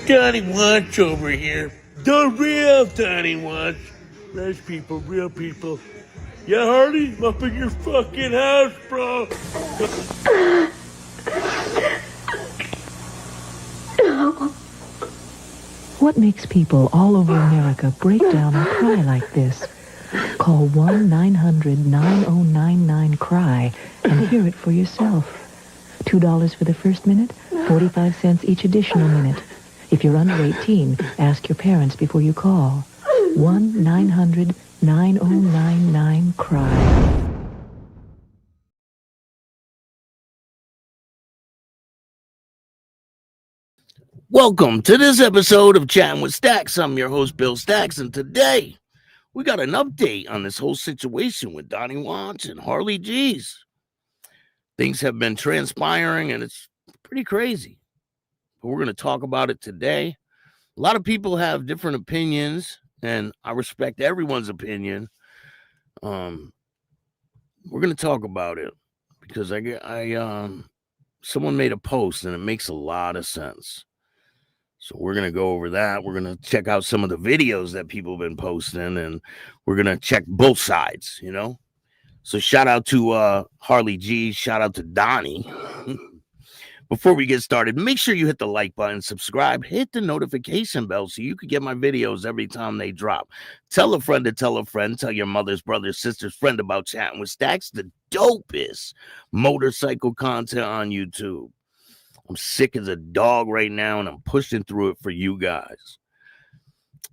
Donny Watch over here. The real Donny Watch. Nice people, real people. Yeah, Harley, I'm up in your fucking house, bro. What makes people all over America break down and cry like this? Call 1-900-9099-CRY and hear it for yourself. $2 for the first minute, 45 cents each additional minute. If you're under 18, ask your parents before you call. 1-900-9099-CRY. Welcome to this episode of Chattin with Staxx. I'm your host, Bill Staxx, and today we got an update on this whole situation with Donny Watch and Harley G's. Things have been transpiring, and it's pretty crazy. But we're going to talk about it today. A lot of people have different opinions, and I respect everyone's opinion. We're going to talk about it because someone made a post, and it makes a lot of sense. So we're going to go over that. We're going to check out some of the videos that people have been posting, and we're going to check both sides, you know? So shout out to Harley G. Shout out to Donny. Before we get started, make sure you hit the like button, subscribe, hit the notification bell so you can get my videos every time they drop. Tell a friend to tell a friend. Tell your mother's, brother's, sister's friend about Chattin with Staxx, the dopest motorcycle content on YouTube. I'm sick as a dog right now, and I'm pushing through it for you guys.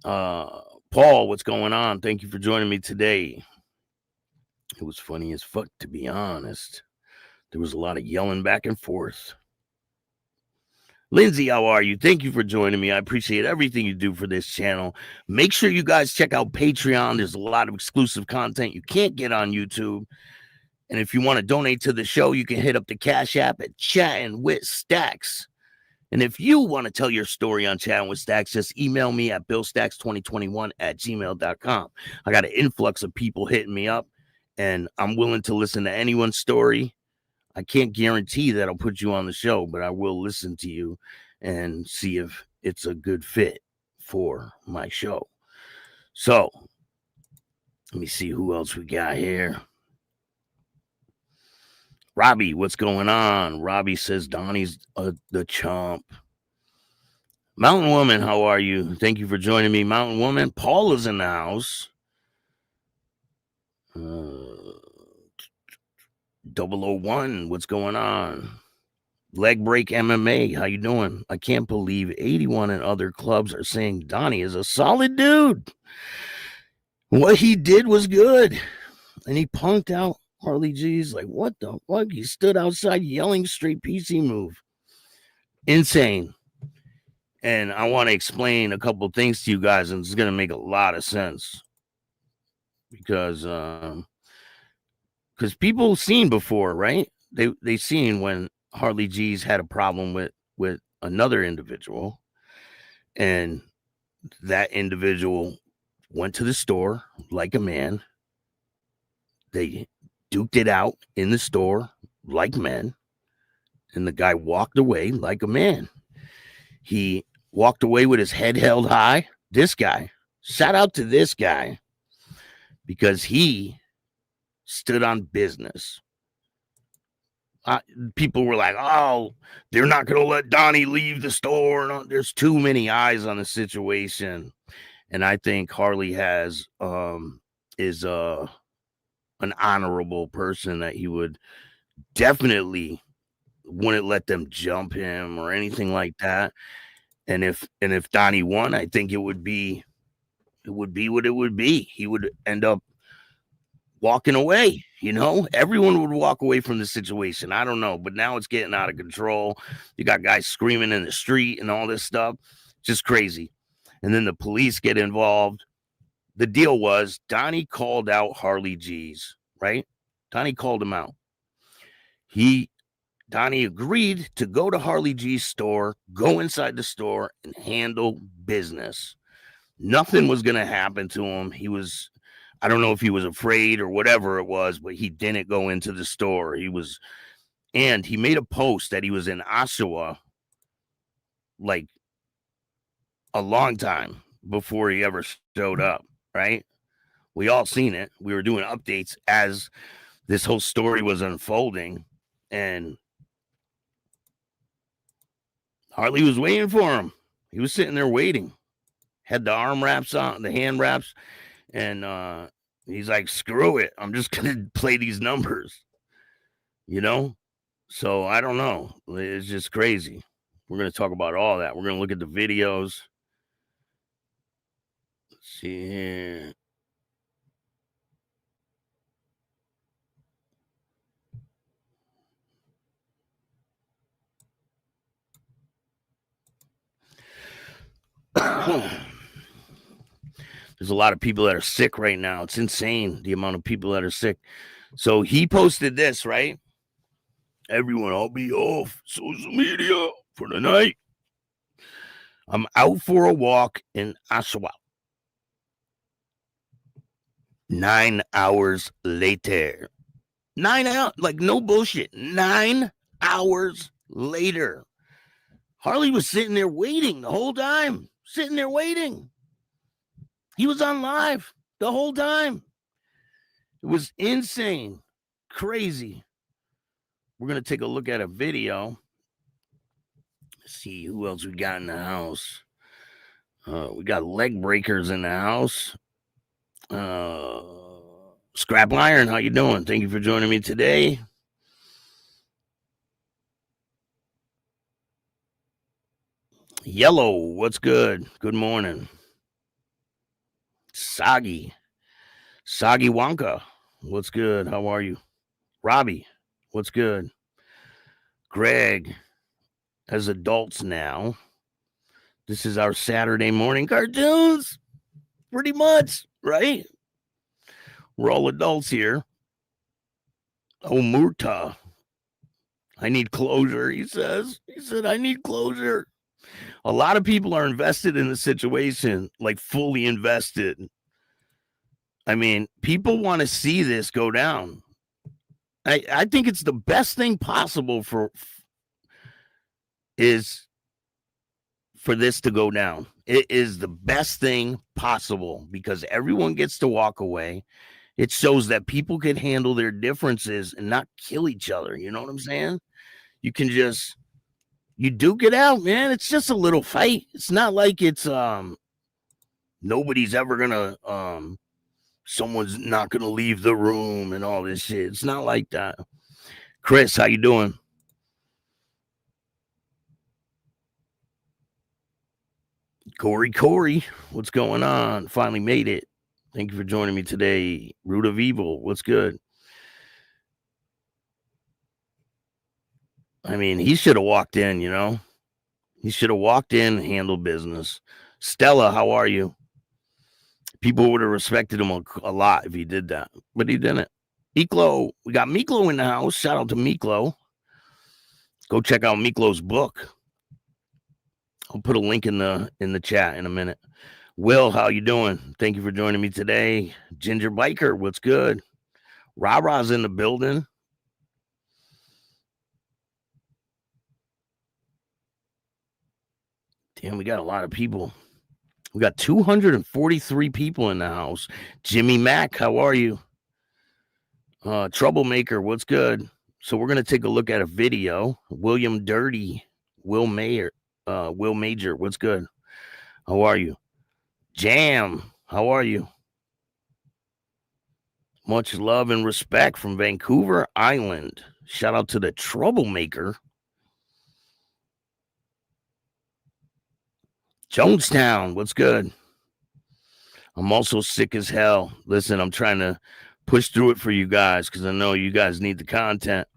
Paul, what's going on? Thank you for joining me today. It was funny as fuck, to be honest. There was a lot of yelling back and forth. Lindsay, how are you? Thank you for joining me. I appreciate everything you do for this channel. Make sure you guys check out Patreon. There's a lot of exclusive content you can't get on YouTube. And if you want to donate to the show, you can hit up the Cash App at Chattin with Staxx. And if you want to tell your story on Chattin with Staxx, just email me at billstaxx2021@gmail.com. I got an influx of people hitting me up, and I'm willing to listen to anyone's story. I can't guarantee that I'll put you on the show, but I will listen to you and see if it's a good fit for my show. So let me see who else we got here. Robbie, what's going on? Robbie says Donny's the chump. Mountain Woman, how are you? Thank you for joining me, Mountain Woman. Paul is in the house. 001, what's going on? Leg Break MMA, how you doing? I can't believe 81 and other clubs are saying Donny is a solid dude. What he did was good. And he punked out Harley G's. Like, what the fuck? He stood outside yelling straight PC move. Insane. And I want to explain a couple things to you guys, and it's going to make a lot of sense. Because people seen before, right? They seen when Harley G's had a problem with another individual, and that individual went to the store like a man. They duked it out in the store like men, and the guy walked away like a man. He walked away with his head held high. This guy, shout out to this guy, because he stood on business. People were like, oh, they're not going to let Donny leave the store. No, there's too many eyes on the situation. And I think Harley is an honorable person, that he would definitely wouldn't let them jump him or anything like that. And if Donny won, I think it would be what it would be. He would end up walking away, you know. Everyone would walk away from the situation. I don't know, but now it's getting out of control. You got guys screaming in the street and all this stuff. Just crazy. And then the police get involved. The deal was Donny called out Harley G's, right? Donny called him out. Donny agreed to go to Harley G's store, go inside the store, and handle business. Nothing was going to happen to him. I don't know if he was afraid or whatever it was, but he didn't go into the store. And he made a post that he was in Oshawa, like a long time before he ever showed up, right? We all seen it. We were doing updates as this whole story was unfolding, and Harley was waiting for him. He was sitting there waiting, had the arm wraps on, the hand wraps, and he's like, screw it. I'm just going to play these numbers, you know? So I don't know. It's just crazy. We're going to talk about all that. We're going to look at the videos. Let's see here. There's a lot of people that are sick right now. It's insane, the amount of people that are sick. So he posted this, right? Everyone, I'll be off social media for the night. I'm out for a walk in Oshawa. 9 hours later. 9 hours, like no bullshit. 9 hours later. Harley was sitting there waiting the whole time. Sitting there waiting. He was on live the whole time. It was insane. Crazy. We're going to take a look at a video. Let's see who else we got in the house. We got leg breakers in the house. Scrap Iron, how you doing? Thank you for joining me today. Yellow, what's good? Good morning. Soggy Wonka, what's good? How are you? Robbie, what's good? Greg, as adults now, this is our Saturday morning cartoons. Pretty much, right? We're all adults here. Oh, Murta, I need closure, he says. He said, I need closure. A lot of people are invested in the situation, like fully invested. I mean, people want to see this go down. I think it's the best thing possible for this to go down. It is the best thing possible because everyone gets to walk away. It shows that people can handle their differences and not kill each other. You know what I'm saying? You can just, you duke it out, man. It's just a little fight. It's not like it's nobody's ever gonna someone's not gonna leave the room and all this shit. It's not like that. Chris, how you doing? Corey, what's going on? Finally made it. Thank you for joining me today. Root of Evil, what's good? I mean, he should have walked in, you know? He should have walked in and handled business. Stella, how are you? People would have respected him a lot if he did that, but he didn't. Miklo, we got Miklo in the house. Shout out to Miklo. Go check out Miklo's book. I'll put a link in the chat in a minute. Will, how you doing? Thank you for joining me today. Ginger Biker, what's good? Ra-Ra's in the building. Damn, we got a lot of people. We got 243 people in the house. Jimmy Mack, how are you? Troublemaker, what's good? So we're going to take a look at a video. William Dirty, Will Major, what's good? How are you? Jam, how are you? Much love and respect from Vancouver Island. Shout out to the Troublemaker. Jonestown, what's good? I'm also sick as hell. Listen, I'm trying to push through it for you guys because I know you guys need the content.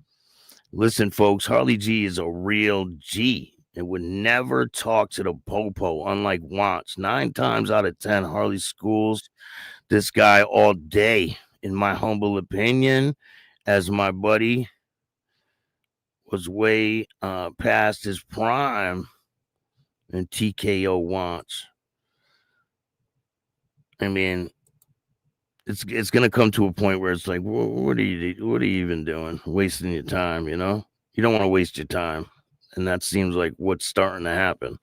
Listen, folks, Harley G is a real G and would never talk to the popo, unlike Wants. 9 times out of 10, Harley schools this guy all day, in my humble opinion, as my buddy was way past his prime and TKO Wants. I mean, it's going to come to a point where it's like, what are you even doing? Wasting your time, you know? You don't want to waste your time. And that seems like what's starting to happen.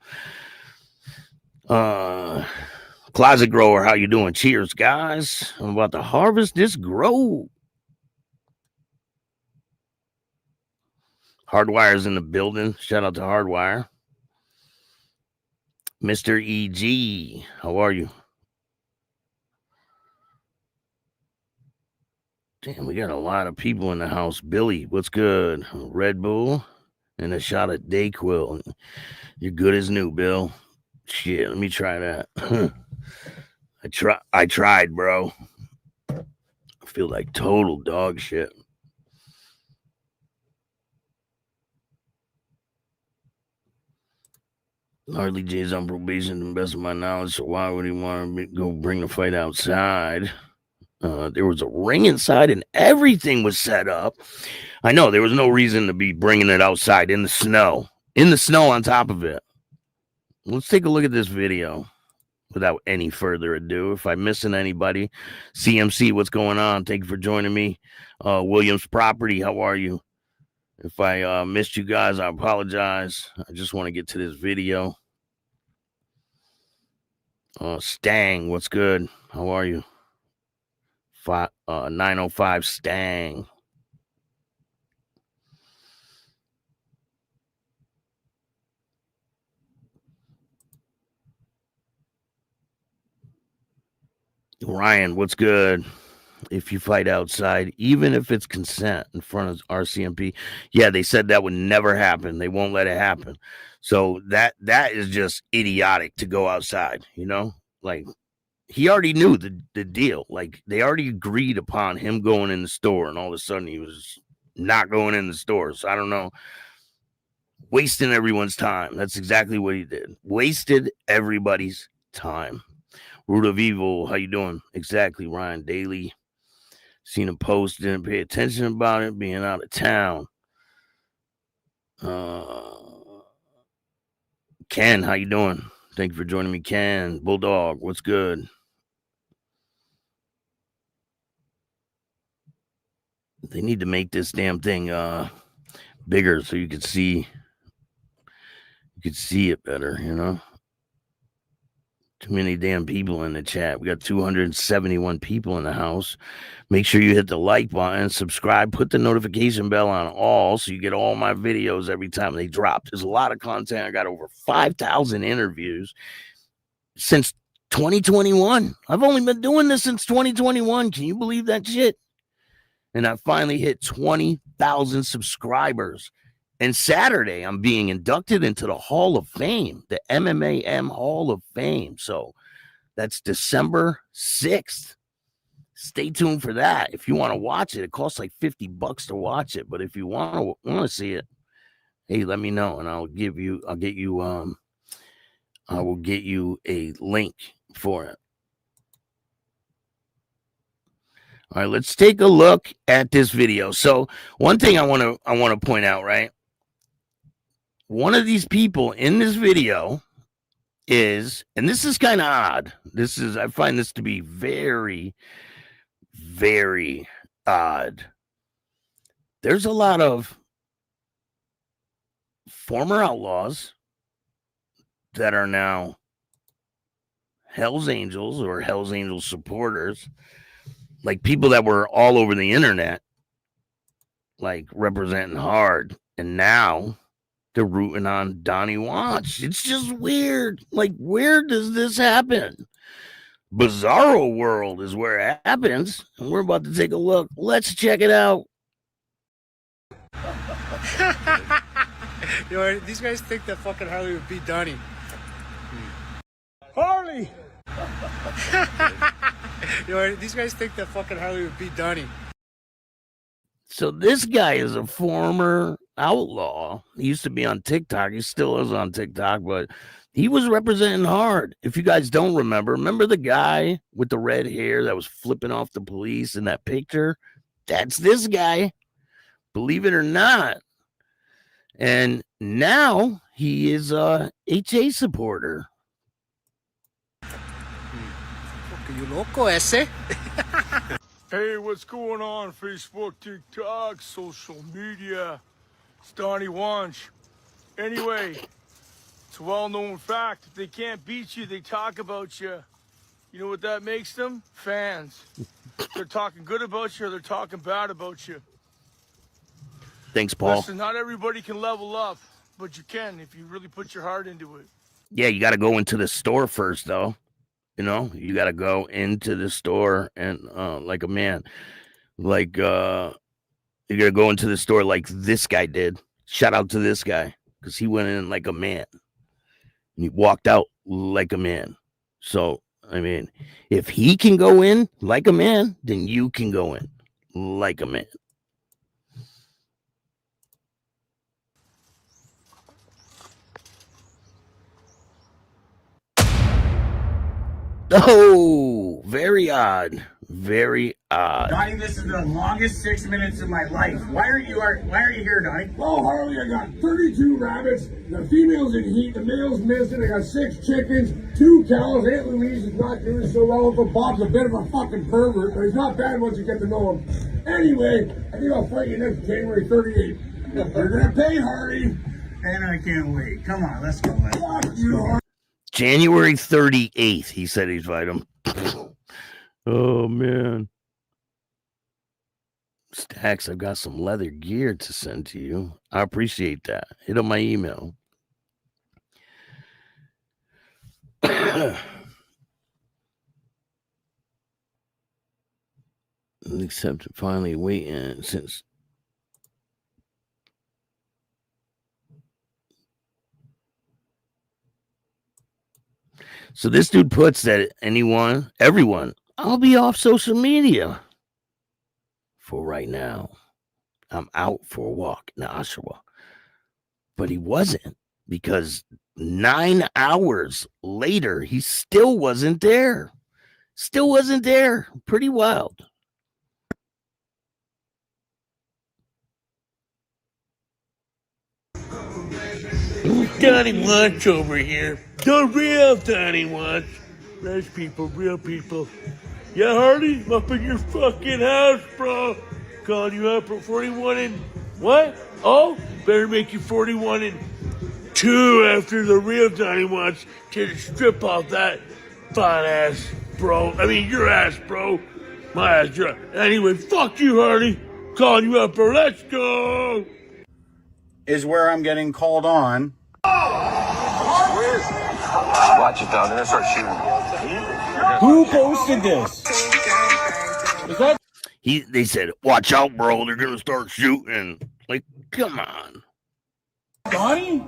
Closet grower, how you doing? Cheers, guys. I'm about to harvest this grow. Hardwire's in the building. Shout out to Hardwire. Mr. EG, how are you? Damn, we got a lot of people in the house. Billy, what's good? Red Bull and a shot of Dayquil. You're good as new, Bill. Shit, let me try that. I tried, bro. I feel like total dog shit. Harley J's on probation, to the best of my knowledge, so why would he want to go bring the fight outside? There was a ring inside and everything was set up. I know there was no reason to be bringing it outside in the snow. In the snow on top of it. Let's take a look at this video without any further ado. If I'm missing anybody, CMC, what's going on? Thank you for joining me. Williams Property, how are you? If I missed you guys, I apologize. I just want to get to this video. Stang, what's good? How are you? 905 Stang. Ryan, what's good? If you fight outside, even if it's consent in front of RCMP, yeah, they said that would never happen. They won't let it happen. So that is just idiotic to go outside, you know? Like, he already knew the deal. Like, they already agreed upon him going in the store, and all of a sudden he was not going in the store. So I don't know. Wasting everyone's time. That's exactly what he did. Wasted everybody's time. Root of Evil, how you doing? Exactly, Ryan Daly. Seen a post, didn't pay attention about it, being out of town. Ken, how you doing? Thank you for joining me, Ken. Bulldog, what's good? They need to make this damn thing bigger so you could see it better, you know? Too many damn people in the chat. We got 271 people in the house. Make sure you hit the like button, subscribe, put the notification bell on all so you get all my videos every time they drop. There's a lot of content. I got over 5,000 interviews since 2021. I've only been doing this since 2021. Can you believe that shit? And I finally hit 20,000 subscribers. And Saturday, I'm being inducted into the Hall of Fame, the MMAM Hall of Fame. So that's December 6th. Stay tuned for that. If you want to watch it, it costs like $50 to watch it. But if you want to see it, hey, let me know and I will get you a link for it. All right, let's take a look at this video. So one thing I want to point out, right? One of these people in this video is, and this is kind of odd. I find this to be very, very odd. There's a lot of former outlaws that are now Hell's Angels or Hell's Angels supporters, like people that were all over the internet, like representing hard, and now they're rooting on Donny Watch. It's just weird. Like, where does this happen? Bizarro world is where it happens, and we're about to take a look. Let's check it out. Yo, these guys think that fucking Harley would beat Donny. Harley! Yo, these guys think that fucking Harley would beat Donny. So this guy is a former outlaw. He used to be on TikTok. He still is on TikTok, but he was representing hard. If you guys don't remember the guy with the red hair that was flipping off the police in that picture? That's this guy, believe it or not. And now he is a HA supporter. You loco ese? Hey, what's going on? Facebook, TikTok, social media. It's Donny Wanch. Anyway, It's a well-known fact. If they can't beat you, they talk about you. You know what that makes them? Fans. They're talking good about you or they're talking bad about you. Thanks, Paul. Listen, not everybody can level up, but you can if you really put your heart into it. Yeah, you got to go into the store first, though. You know, you got to go into the store and like a man. Like, you got to go into the store like this guy did. Shout out to this guy because he went in like a man. And he walked out like a man. So, I mean, if he can go in like a man, then you can go in like a man. Oh, very odd. Very odd. Donny, this is the longest 6 minutes of my life. Why are you here, Donny? Well, Harley, I got 32 rabbits. The female's in heat, the male's missing. I got 6 chickens, 2 cows. Aunt Louise is not doing so well. Uncle Bob's a bit of a fucking pervert, but he's not bad once you get to know him. Anyway, I think I'll fight you next January 38th. You're gonna pay, Harley. And I can't wait. Come on, let's go. Fuck you, Harley. January 38th, he said he'd fight him. Oh, man. Staxx, I've got some leather gear to send to you. I appreciate that. Hit up my email. Except finally waiting since. So this dude puts that everyone, I'll be off social media for right now. I'm out for a walk in Oshawa. But he wasn't because 9 hours later, he still wasn't there. Still wasn't there. Pretty wild. Donny Lunch over here. The real Donny Lunch. Nice people, real people. Yeah, Harley, I'm up in your fucking house, bro. Calling you up for 41 and what? Oh, better make you 41 and 2 after the real Donny wants to strip off that fine ass, bro. I mean, your ass, bro. My ass, your ass. Anyway, fuck you, Harley. Calling you up, bro. Let's go. Is where I'm getting called on. Watch it down. They're gonna start shooting. Who posted this? Is that? They said, watch out, bro. They're gonna start shooting. Like, come on. Donny?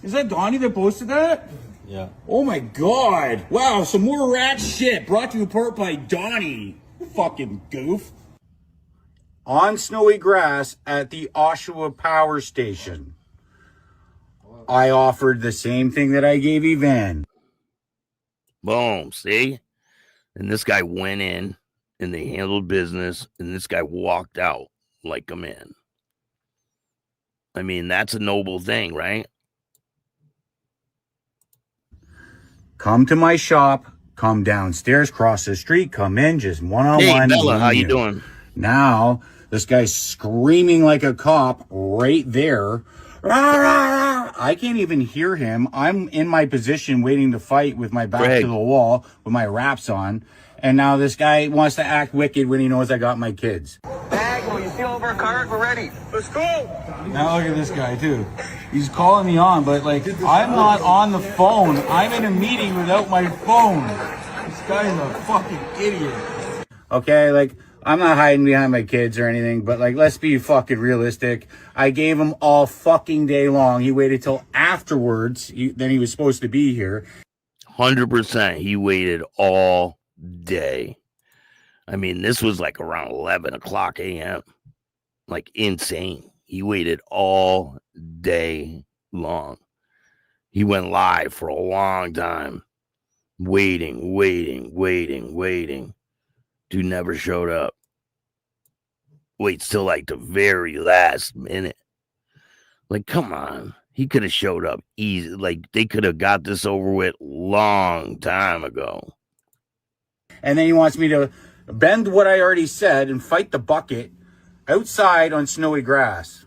Is that Donny that posted that? Yeah. Oh my god. Wow, some more rat shit brought to you apart by Donny. Fucking goof. On snowy grass at the Oshawa Power Station. I offered the same thing that I gave Evan. Boom, see? And this guy went in and they handled business and this guy walked out like a man. I mean, that's a noble thing, right? Come to my shop, come downstairs, cross the street, come in, just one-on-one. Hey, Bella, how you doing? Now, this guy's screaming like a cop right there. I can't even hear him. I'm in my position waiting to fight with my back to the wall with my wraps on. And now this guy wants to act wicked when he knows I got my kids. Bag, will you steal over a cart? We're ready. Let's go. Now look at this guy too. He's calling me on, but like I'm not on the phone. I'm in a meeting without my phone. This guy's a fucking idiot. Okay, like I'm not hiding behind my kids or anything, but like let's be fucking realistic. I gave him all fucking day long. He waited till afterwards. Then he was supposed to be here. 100%. He waited all day. I mean, this was like around 11 o'clock a.m. Like insane. He waited all day long. He went live for a long time. Waiting. Dude never showed up. Waits till like the very last minute. Like, come on. He could have showed up easy. Like, they could have got this over with long time ago. And then he wants me to bend what I already said and fight the bucket outside on snowy grass.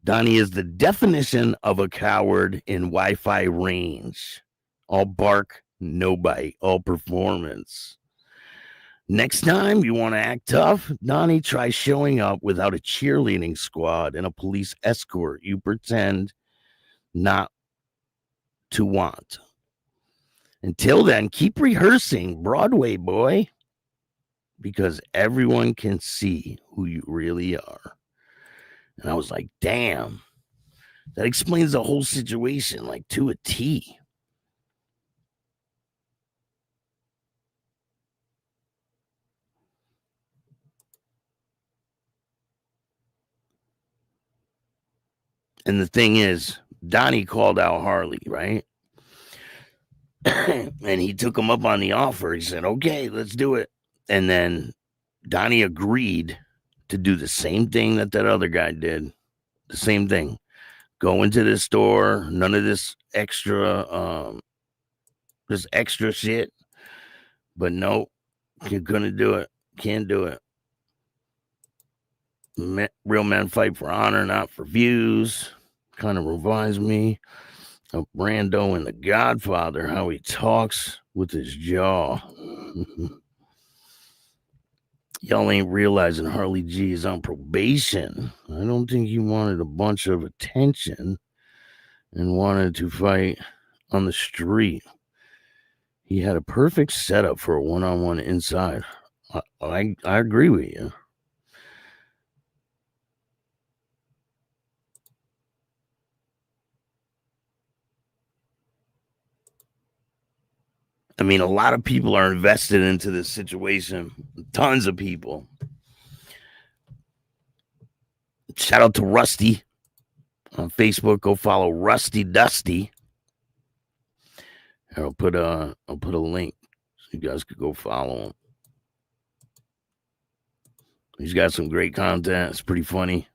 Donny is the definition of a coward in Wi-Fi range. All bark, no bite, all performance. Next time you want to act tough, Donny, try showing up without a cheerleading squad and a police escort you pretend not to want. Until then, keep rehearsing, Broadway boy, because everyone can see who you really are. And I was like, damn, that explains the whole situation, like to a T. And the thing is, Donny called out Harley, right? And he took him up on the offer. He said, okay, let's do it. And then Donny agreed to do the same thing that other guy did. The same thing. Go into this store, none of this extra shit. But no, you're gonna do it. Can't do it. Real men fight for honor, not for views. Kind of reminds me of Brando in The Godfather, how he talks with his jaw. Y'all ain't realizing Harley G is on probation. I don't think he wanted a bunch of attention and wanted to fight on the street. He had a perfect setup for a one-on-one inside. I agree with you. I mean, a lot of people are invested into this situation. Tons of people. Shout out to Rusty on Facebook. Go follow Rusty Dusty. I'll put a link so you guys could go follow him. He's got some great content. It's pretty funny.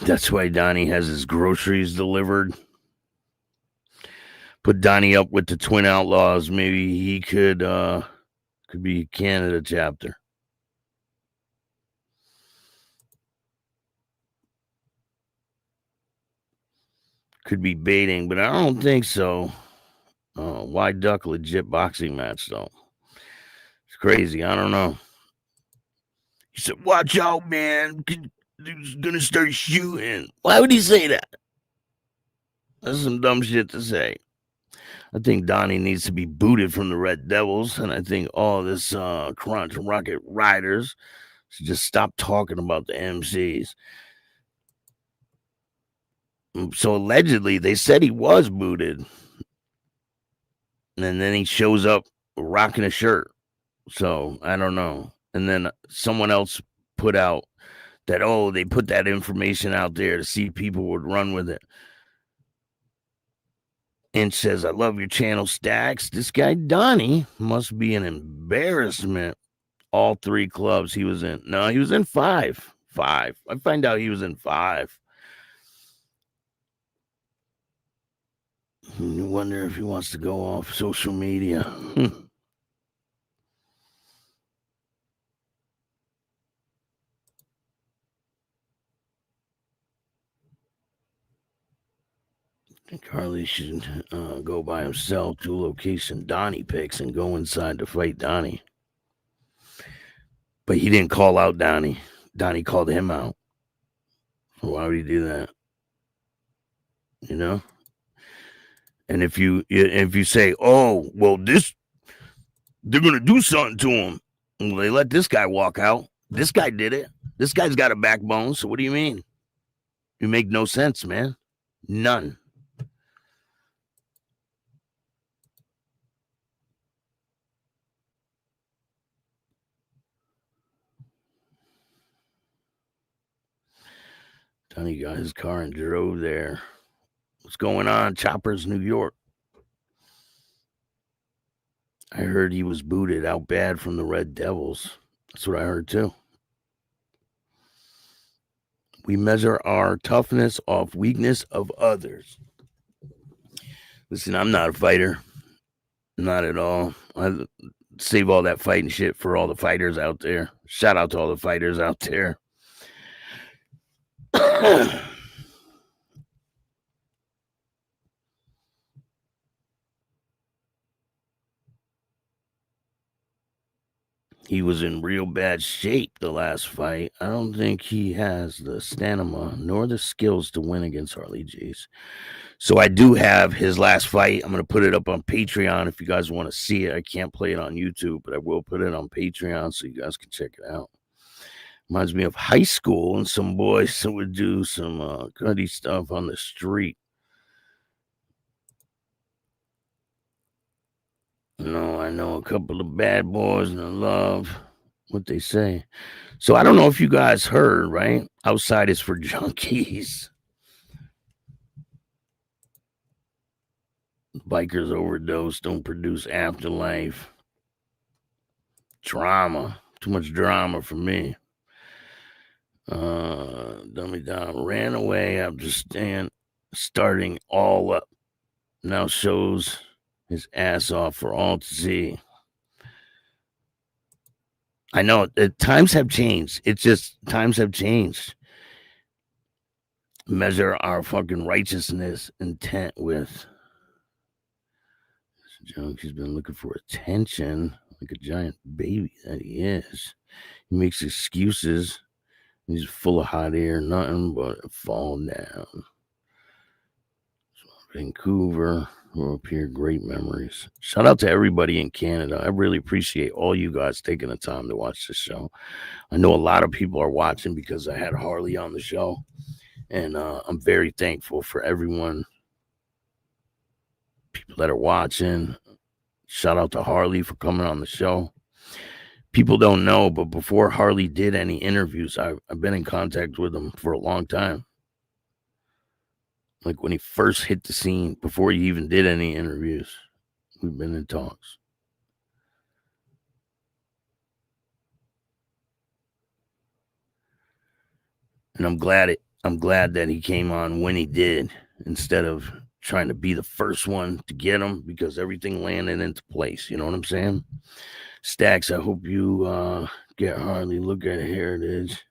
That's why Donny has his groceries delivered. Put Donny up with the Twin Outlaws. Maybe he could be Canada chapter. Could be baiting, but I don't think so. Why duck legit boxing match though? It's crazy. I don't know. He said, "Watch out, man. He's gonna start shooting." Why would he say that? That's some dumb shit to say. I think Donny needs to be booted from the Red Devils, and I think all this Crunch Rocket Riders should just stop talking about the MCs. So allegedly, they said he was booted, and then he shows up rocking a shirt. So I don't know. And then someone else put out that, they put that information out there to see people would run with it. And says, "I love your channel, Staxx." This guy Donny must be an embarrassment. All 3 clubs he was in. No, he was in 5. I find out he was in 5. I wonder if he wants to go off social media. I think Harley should go by himself to a location Donny picks and go inside to fight Donny. But he didn't call out Donny. Donny called him out. Why would he do that? You know? And if you say, "Oh, well, they're gonna do something to him," well, they let this guy walk out. This guy did it. This guy's got a backbone. So what do you mean? You make no sense, man. None. Donny got his car and drove there. What's going on? Choppers, New York. I heard he was booted out bad from the Red Devils. That's what I heard too. We measure our toughness off weakness of others. Listen, I'm not a fighter. Not at all. I save all that fighting shit for all the fighters out there. Shout out to all the fighters out there. He was in real bad shape the last fight. I don't think he has the stamina nor the skills to win against Harley G's. So I do have his last fight. I'm going to put it up on Patreon if you guys want to see it. I can't play it on YouTube, but I will put it on Patreon so you guys can check it out. Reminds me of high school and some boys that would do some gutty stuff on the street. No, I know a couple of bad boys and I love what they say. So I don't know if you guys heard, right? Outside is for junkies. Bikers overdose, don't produce afterlife. Drama. Too much drama for me. Dummy Dom ran away after starting all up. Now shows his ass off for all to see. I know times have changed. It's just times have changed. Measure our fucking righteousness intent with. This junkie's been looking for attention like a giant baby that he is. He makes excuses. He's full of hot air, nothing but a fall down. Vancouver, grew up here, great memories. Shout out to everybody in Canada. I really appreciate all you guys taking the time to watch the show. I know a lot of people are watching because I had Harley on the show, and I'm very thankful for everyone, people that are watching. Shout out to Harley for coming on the show. People don't know, but before Harley did any interviews, I've been in contact with him for a long time. Like when he first hit the scene, before he even did any interviews, we've been in talks. And I'm glad that he came on when he did, instead of trying to be the first one to get him, because everything landed into place. You know what I'm saying? Staxx, I hope you get Harley. Look at Heritage.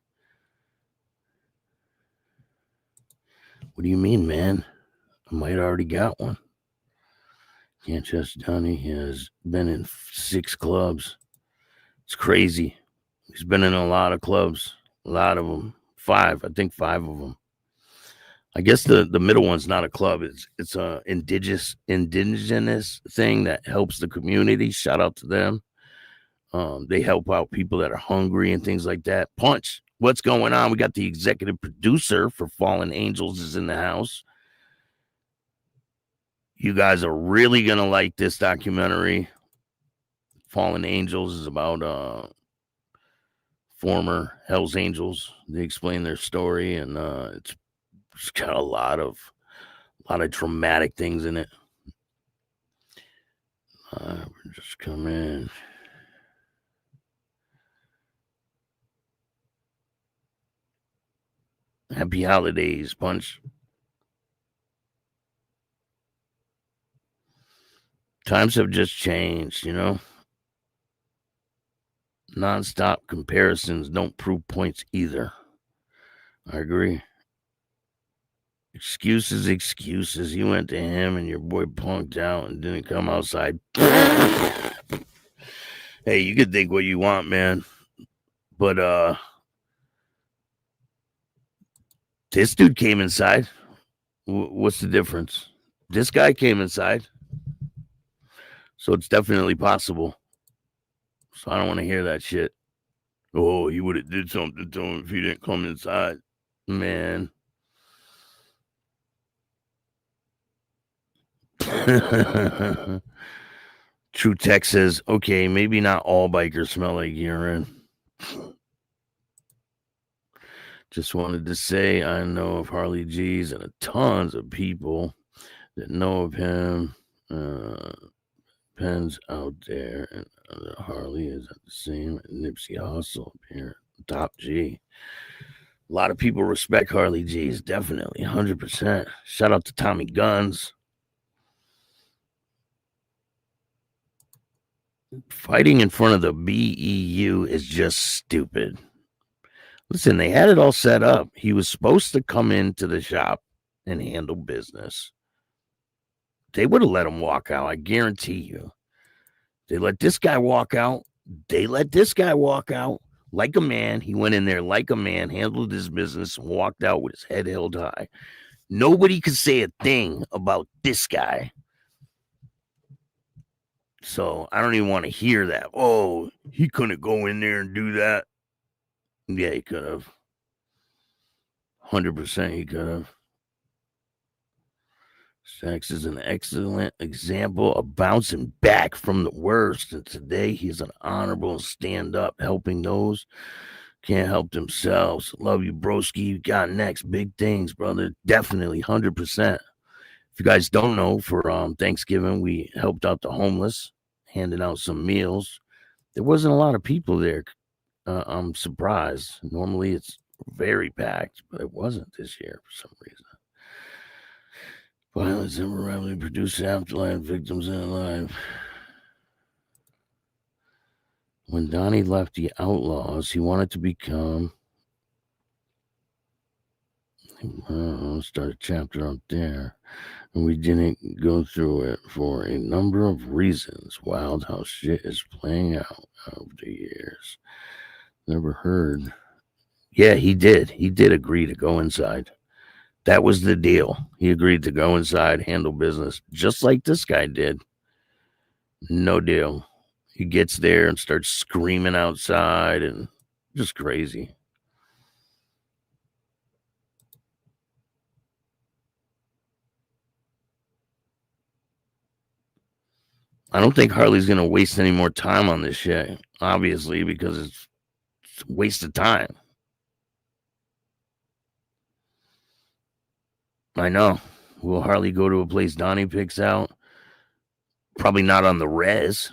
What do you mean, man? I might already got one. Can't trust Donny. He has been in 6 clubs. It's crazy. He's been in a lot of clubs. A lot of them. 5. I think 5 of them. I guess the middle one's not a club. It's a indigenous thing that helps the community. Shout out to them. They help out people that are hungry and things like that. Punch, what's going on? We got the executive producer for Fallen Angels is in the house. You guys are really going to like this documentary. Fallen Angels is about former Hells Angels. They explain their story, and it's got a lot of dramatic things in it. Just come in. Happy holidays, Punch. Times have just changed, you know. Non-stop comparisons don't prove points either. I agree. Excuses. You went to him and your boy punked out and didn't come outside. Hey, you can think what you want, man. But this dude came inside. What's the difference? This guy came inside. So it's definitely possible. So I don't want to hear that shit. Oh, he would have did something to him if he didn't come inside. Man. True Tech says, okay, maybe not all bikers smell like urine. Just wanted to say I know of Harley G's and tons of people that know of him. Pens out there, and Harley is at the same. Nipsey Hussle up here, Top G. A lot of people respect Harley G's, definitely, 100%. Shout out to Tommy Guns. Fighting in front of the BEU is just stupid. Listen, they had it all set up. He was supposed to come into the shop and handle business. They would have let him walk out, I guarantee you. They let this guy walk out. They let this guy walk out like a man. He went in there like a man, handled his business, and walked out with his head held high. Nobody could say a thing about this guy. So I don't even want to hear that. Oh, he couldn't go in there and do that. Yeah, he could have. 100% he could have. Staxx is an excellent example of bouncing back from the worst. And today he's an honorable stand-up, helping those can't help themselves. Love you, broski. You got next. Big things, brother. Definitely, 100%. If you guys don't know, for Thanksgiving, we helped out the homeless, handing out some meals. There wasn't a lot of people there. I'm surprised. Normally it's very packed, but it wasn't this year for some reason. Violence immobility produces afterlife victims in alive. When Donny left the Outlaws, he wanted to become. I'll start a chapter up there. And we didn't go through it for a number of reasons. Wild how shit is playing out over the years. Never heard. Yeah, he did. He did agree to go inside. That was the deal. He agreed to go inside, handle business, just like this guy did. No deal. He gets there and starts screaming outside and just crazy. I don't think Harley's going to waste any more time on this shit, obviously, because it's a waste of time. I know. Will Harley go to a place Donny picks out? Probably not on the res.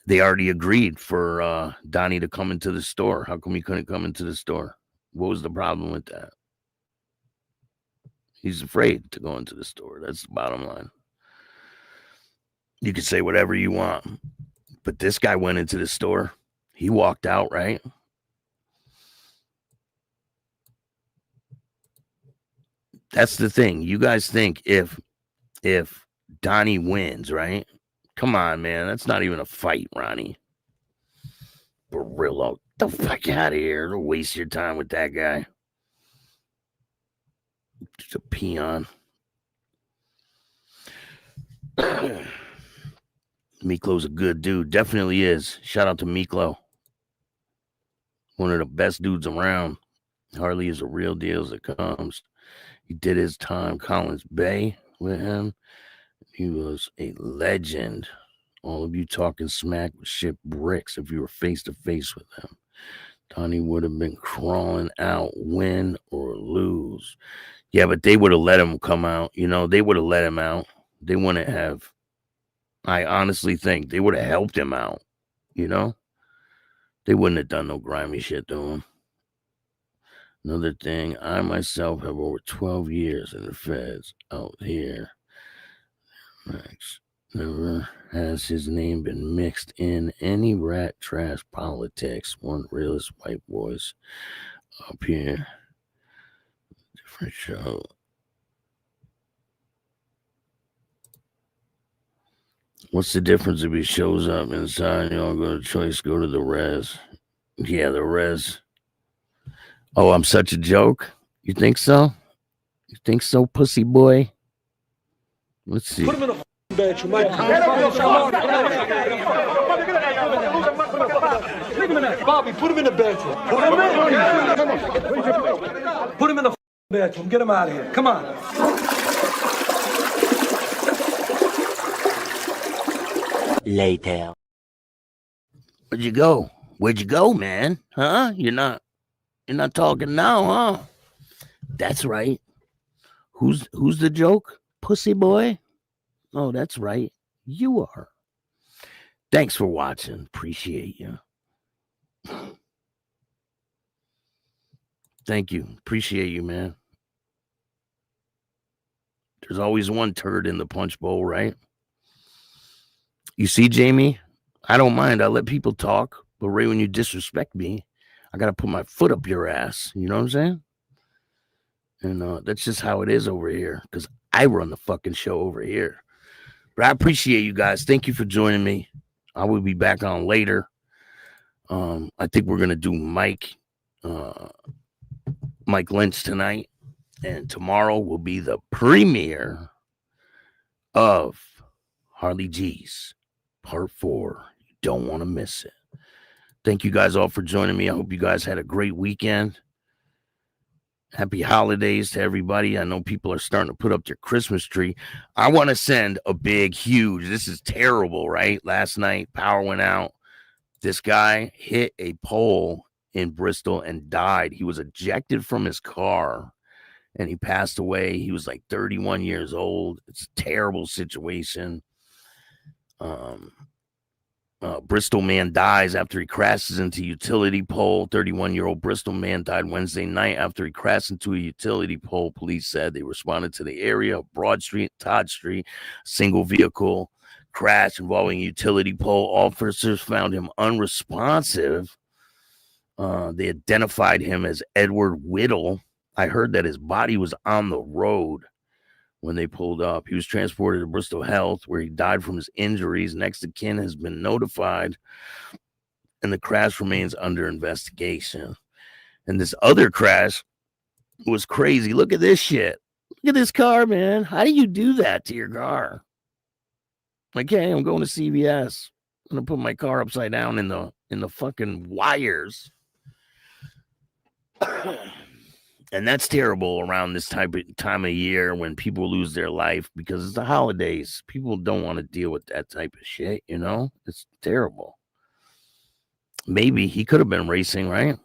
They already agreed for Donny to come into the store. How come he couldn't come into the store? What was the problem with that? He's afraid to go into the store. That's the bottom line. You can say whatever you want, but this guy went into the store. He walked out, right? That's the thing. You guys think if Donny wins, right? Come on, man. That's not even a fight, Ronnie. Barillo. Get the fuck out of here. Don't waste your time with that guy. Just a peon. Miklo's a good dude. Definitely is. Shout out to Miklo. One of the best dudes around. Harley is a real deal as it comes. He did his time. Collins Bay with him. He was a legend. All of you talking smack with shit bricks if you were face to face with him. Donny would have been crawling out, win or lose. Yeah, but they would have let him come out. You know, they would have let him out. They wouldn't have. I honestly think they would have helped him out. You know, they wouldn't have done no grimy shit to him. Another thing, I myself have over 12 years in the feds out here. Max, never has his name been mixed in any rat trash politics. One realist white voice up here. Different show. What's the difference if he shows up inside? You all go to choice, go to the res. Yeah, the res. Oh, I'm such a joke? You think so? You think so, pussy boy? Let's see. Put him in a bedroom. Bobby, put him in the bedroom. Put him in the bedroom. Get him out of here. Come on. Later. Where'd you go? Where'd you go, man? Huh? You're not talking now, huh? That's right. Who's the joke? Pussy boy? Oh, that's right. You are. Thanks for watching. Appreciate you. Thank you. Appreciate you, man. There's always one turd in the punch bowl, right? You see, Jamie, I don't mind. I let people talk, but right when you disrespect me, I got to put my foot up your ass. You know what I'm saying? And that's just how it is over here, because I run the fucking show over here. But I appreciate you guys. Thank you for joining me. I will be back on later. I think we're going to do Mike Lynch tonight. And tomorrow will be the premiere of Harley G's Part 4. You don't want to miss it. Thank you guys all for joining me. I hope you guys had a great weekend. Happy holidays to everybody. I know people are starting to put up their Christmas tree. I want to send a big, huge, this is terrible, right? Last night, power went out. This guy hit a pole in Bristol and died. He was ejected from his car and he passed away. He was like 31 years old. It's a terrible situation. Bristol man dies after he crashes into utility pole. 31-year-old Bristol man died Wednesday night after he crashed into a utility pole. Police said they responded to the area of Broad Street, Todd Street, single vehicle crash involving a utility pole. Officers found him unresponsive. They identified him as Edward Whittle. I heard that his body was on the road when they pulled up. He was transported to Bristol Health, where he died from his injuries. Next of kin has been notified, and the crash remains under investigation. And this other crash was crazy. Look at this shit. Look at this car, man. How do you do that to your car? Like, hey, I'm going to CVS. I'm gonna put my car upside down in the fucking wires. And that's terrible around this time of year when people lose their life because it's the holidays. People don't want to deal with that type of shit, you know? It's terrible. Maybe he could have been racing, right?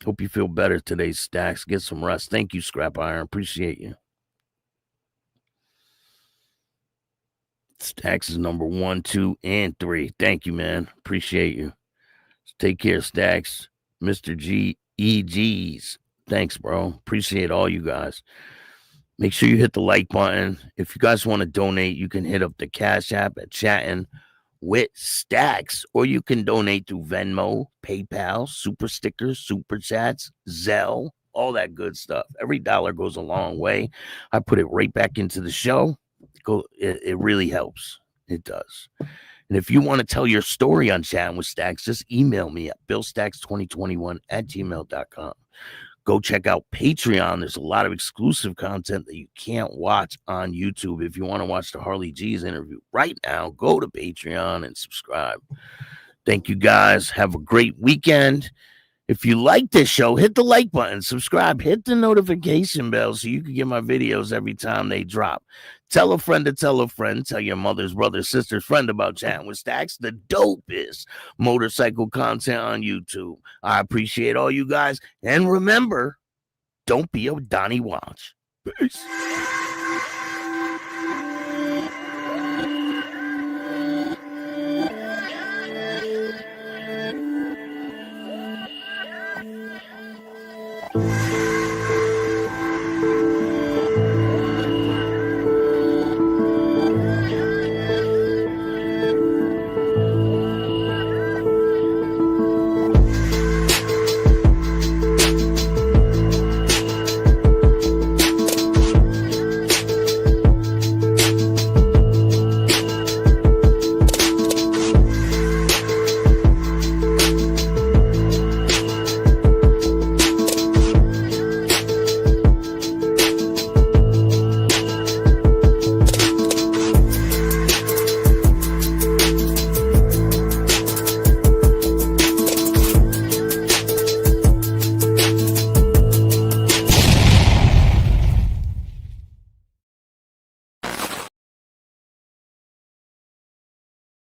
Hope you feel better today, Staxx. Get some rest. Thank you, Scrap Iron. Appreciate you. Staxx is number 1, 2, and 3. Thank you, man. Appreciate you. Take care, Staxx. Mr. G. EGs. Thanks, bro. Appreciate all you guys. Make sure you hit the like button. If you guys want to donate, you can hit up the Cash App at Chattin with Staxx, or you can donate through Venmo, PayPal, Super Stickers, Super Chats, Zelle, all that good stuff. Every dollar goes a long way. I put it right back into the show. It really helps. It does. And if you want to tell your story on Chattin with Staxx, just email me at billstaxx2021@gmail.com. Go check out Patreon. There's a lot of exclusive content that you can't watch on YouTube. If you want to watch the Harley G's interview right now, go to Patreon and subscribe. Thank you, guys. Have a great weekend. If you like this show, hit the like button, subscribe, hit the notification bell so you can get my videos every time they drop. Tell a friend to tell a friend. Tell your mother's brother, sister's friend about Chattin with Staxx, the dopest motorcycle content on YouTube. I appreciate all you guys. And remember, don't be a Donny Watch. Peace.